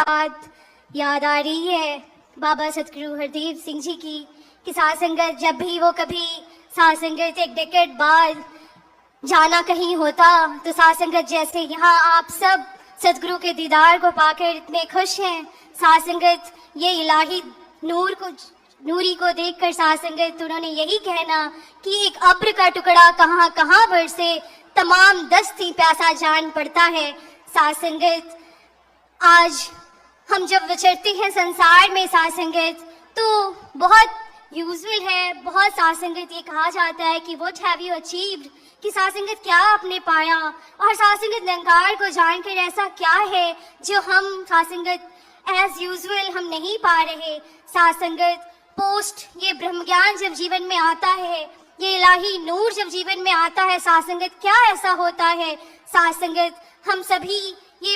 बात याद आ रही है बाबा सतगुरु हरदेव सिंह जी की कि साध संगत जब भी वो कभी साध संगत एक डेकेड बाद जाना कहीं होता तो साध संगत जैसे यहाँ आप सब सतगुरु के दीदार को पाकर इतने खुश हैं। साध संगत ये इलाही नूरी को देखकर साध संगत उन्होंने यही कहना कि एक अब्र का टुकड़ा कहाँ कहाँ बरसे, तमाम दस्ती प्यासा जान पड़ता है। साध संगत आज हम जब विचरते हैं संसार में साध संगत तो बहुत यूजुअल है, बहुत साध संगत ये कहा जाता है कि व्हाट हैव यू अचीव्ड, कि साध संगत क्या आपने पाया, और साध संगत निरंकार को जानकर ऐसा क्या है जो हम साध संगत एज यूजुअल हम नहीं पा रहे। साध संगत पोस्ट ये ब्रह्म ज्ञान जब जीवन में आता है, ये इलाही नूर जब जीवन में आता है, साध संगत क्या ऐसा होता है। साध संगत हम सभी ये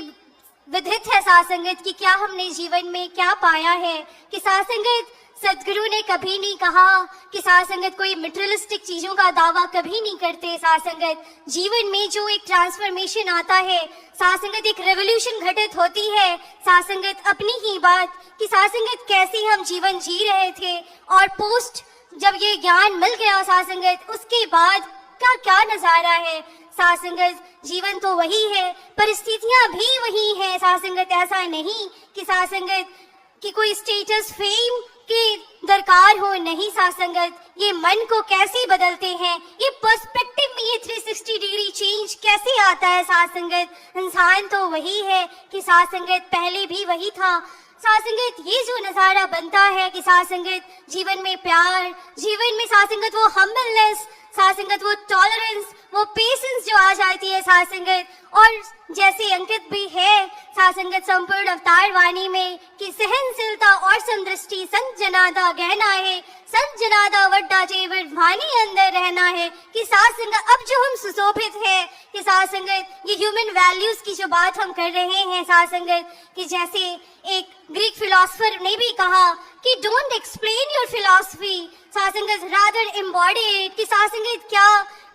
विदित है साध संगत कि क्या हमने जीवन में क्या पाया है, कि साध संगत सदगुरु ने कभी नहीं कहा कि साध संगत कोई मटेरियलिस्टिक चीजों का दावा कभी नहीं करते। साध संगत जीवन में जो एक ट्रांसफॉर्मेशन आता है, साध संगत एक रेवोल्यूशन घटित होती है। साध संगत अपनी ही बात कि साध संगत कैसे हम जीवन जी रहे थे और पोस्ट जब ये ज्ञान मिल गया साध संगत उसके बाद का क्या नजारा है। साध संगत जीवन तो वही है, परिस्थितियां भी वही है। साध संगत ऐसा नहीं कि साध संगत कि कोई स्टेटस फेम के दरकार हो, नहीं। साध संगत ये मन को कैसे बदलते हैं, ये पर्सपेक्टिव में ये 360 डिग्री चेंज कैसे आता है। साध संगत इंसान तो वही है कि साध संगत पहले भी वही था। साध संगत ये जो नजारा बनता है कि साध संगत जीवन में प्यार, जीवन में साध संगत वो हम्बलनेस, साध संगत वो टॉलरेंस, वो पेशेंस जो आ जाती है साध संगत, और जैसे अंकित भी है साध संगत संपूर्ण अवतार वाणी में कि सहनशीलता और समदृष्टि संत जनादा गहना है, संत जनादा वड्डा जेवर भानी अंदर रहना है। कि साध संगत अब जो हम सुशोभित है कि साध संगत ये ह्यूमन वैल्यूज की जो बात हम कर रहे हैं साध संगत, कि जैसे एक ग्रीक फिलोसफर ने भी कहा कि डोंट एक्सप्लेन योर फिलॉसफी, साध संगत रादर एम्बॉडी इट। कि साध संगत क्या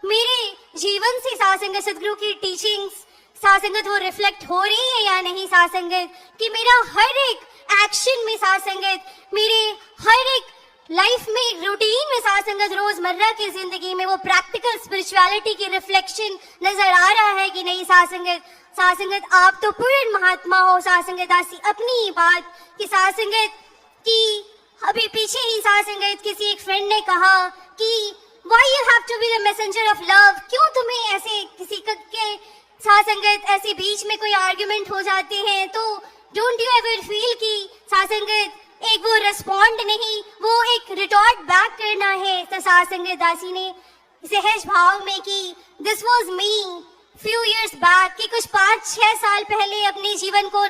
मेरे जीवन से साध संगत सदगुरु की टीचिंग्स साध संगत वो रिफ्लेक्ट हो रही है या नहीं। साध संगत कि मेरा हर एक एक्शन में साध संगत, मेरे हर एक लाइफ में रूटीन में साध संगत, रोजमर्रा की जिंदगी में वो प्रैक्टिकल स्पिरिचुअलिटी की रिफ्लेक्शन नजर आ रहा है कि नहीं। साध संगत साध संगत आप तो पूर्ण महात्मा हो। साध संगत दासी अपनी ही बात कि साध संगत की अभी पीछे ही साध संगत किसी एक फ्रेंड ने कहा कि Why you have to be the messenger of love? क्यों तुम्हें ऐसे किसी के साध संगत ऐसे बीच में कोई आर्ग्यूमेंट हो जाते हैं तो डोंट यू एवर फील कि साध संगत एक वो रिस्पॉन्ड नहीं, वो एक रिटॉर्ट बैक करना है। तो साध संगत दासी ने सहज भाव में कि this was me few years back, कि कुछ 5-6 साल पहले अपने जीवन को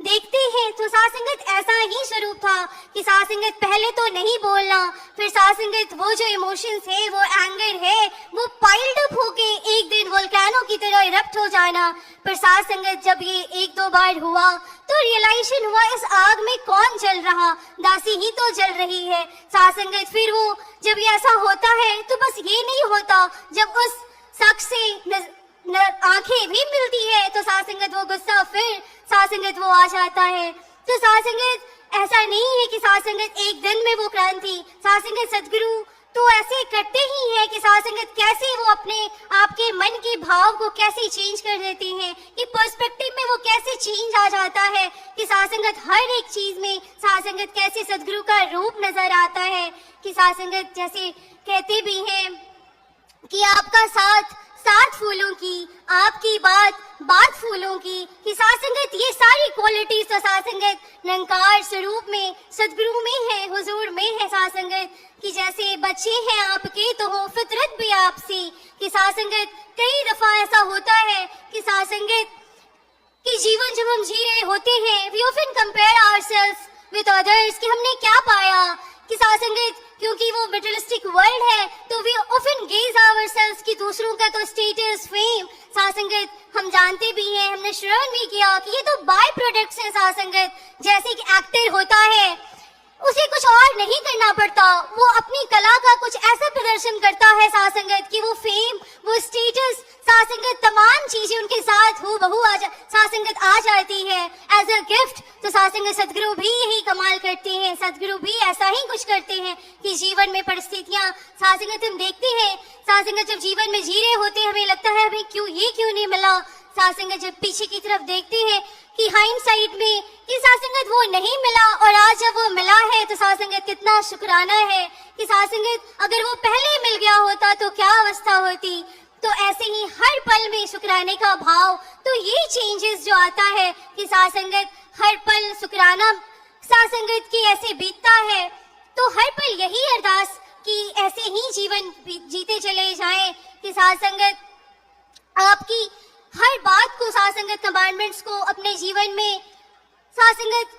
देखते हैं तो साध संगत ऐसा ही स्वरूप था कि साध संगत पहले तो नहीं बोलना, फिर साध संगत वो जो इमोशंस है, वो एंगर है, वो पाइल्ड अप होके एक दिन वोल्केनो की तरह इरप्ट हो जाना। पर साध संगत जब ये 1-2 बार हुआ तो रियलाइजेशन हुआ इस आग में कौन जल रहा, दासी ही तो जल रही है। साध संगत फिर वो जब ये ऐसा होता है तो बस ये नहीं होता, जब उस शख्स से आंखें भी मिलती है तो साध संगत वो गुस्सा फिर साध संगत वो आ जाता है। तो साध संगत ऐसा नहीं है कि साध संगत एक दिन में वो क्रांति, साध संगत सदगुरु तो ऐसे करते ही है कि साध संगत कैसे वो अपने आपके मन के भाव को कैसे चेंज कर देते हैं, कि पर्सपेक्टिव में वो कैसे चेंज आ जाता है, कि साध संगत हर एक चीज में साध संगत कैसे सदगुरु का रूप नजर आता है। कि साध संगत जैसे कहते भी हैं कि आपका साथ साथ फूलों की, आपकी बात बात फूलों की। कि साध संगत ये सारी क्वालिटीज तो साध संगत निरंकार स्वरूप में सदगुरु में है, हुजूर में है। साध संगत कि जैसे बच्चे हैं आपके तो हो फितरत भी आपसी। कि साध संगत कई दफा ऐसा होता है कि साध संगत कि जीवन जब हम जी रहे होते हैं we often compare ourselves with others कि हमने क्या पाया। कि साध संगत क्योंकि वो मटेरियलिस्टिक वर्ल्ड है तो वी ऑफन गेज आवरसेल्व्स कि दूसरों का तो स्टेटस फेम। साध संगत हम जानते भी हैं, हमने श्रवण भी किया कि ये तो बाय प्रोडक्ट्स हैं। साध संगत जैसे कि एक्टर होता है उसे कुछ और नहीं करना पड़ता, वो अपनी कला का कुछ ऐसा प्रदर्शन करता है साथ संगत कि वो फेम, वो स्टेटस, साथ संगत तमाम चीजें उनके साथ हूबहू साथ संगत आ जाती है एज अ गिफ्ट। तो साथ संगत सदगुरु भी यही कमाल करते हैं, सदगुरु भी ऐसा ही कुछ करते हैं कि जीवन में परिस्थितियां साथ संगत हम देखते हैं, साथ संगत जब जीवन में जी रहे होते हैं हमें लगता है हमें क्यों नहीं मिला। साथ संगत जब पीछे की तरफ देखते हैं कि हाइंडसाइट में कि साथ संगत वो नहीं मिला और आज जब वो मिला है तो साथ संगत कितना शुक्राना है कि साथ संगत अगर वो पहले मिल गया होता तो क्या अवस्था होती। तो ऐसे ही हर पल में शुक्राने का भाव, तो ये चेंजेस जो आता है कि साथ संगत हर पल शुक्राना साथ संगत की ऐसे बीतता है। तो हर पल यही अरदास कि ऐसे ही जीवन जीते चले जाएं कि साथ संगत आपकी हर बात को, साथ संगत कमांडमेंट्स को अपने जीवन में साथ संगत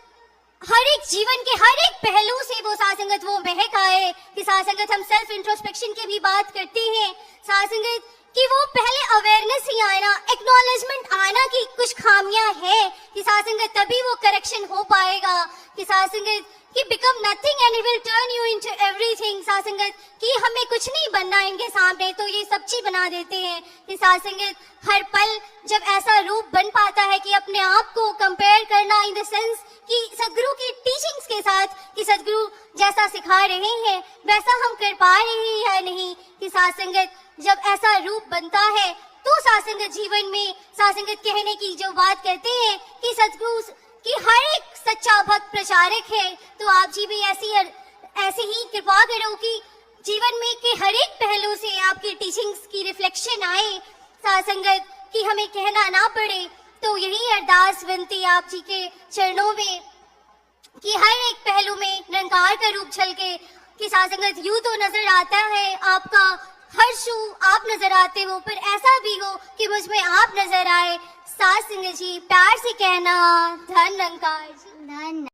हर एक जीवन के हर एक पहलू से वो साथ संगत वो महक आए कि साथ संगत हम सेल्फ इंट्रोस्पेक्शन की भी बात करते हैं साथ संगत कि वो पहले अवेयरनेस ही आना, एक्नॉलेजमेंट आना कि कुछ खामियां हैं कि साथ संगत तभी वो करेक्शन हो पाएगा कि साथ संगत कि become nothing and will turn you into everything. साथ संगत कि हमें कुछ नहीं बनना इनके सामने तो ये सब चीज बना देते हैं कि साथ संगत हर पल जब ऐसा रूप बन पाता है कि अपने आप को कंपेयर करना इन द सेंस कि सदगुरु की टीचिंग्स के साथ कि सदगुरु जैसा सिखा रहे हैं वैसा हम कर पा रहे हैं या नहीं, कि साथ संगत जब ऐसा रूप बनता है तो साथ संगत जीवन में साथ संगत कहने की जो बात कहते हैं कि सदगुरु कि हर एक सच्चा भक्त प्रचारक है। तो आप जी भी ऐसे ही कृपा करो कि जीवन में के हर एक पहलू से आपकी टीचिंग्स की रिफ्लेक्शन आए साथ संगत कि हमें कहना ना पड़े। तो यही अरदास विनती आप जी के चरणों में कि हर एक पहलू में निरंकार का रूप झलके कि साथ संगत यूं तो नजर आता है आपका हर शू आप नजर आते हो, पर ऐसा भी हो कि मुझ में आप नजर आए। साथ संगत जी प्यार से कहना धन निरंकार जी। धन।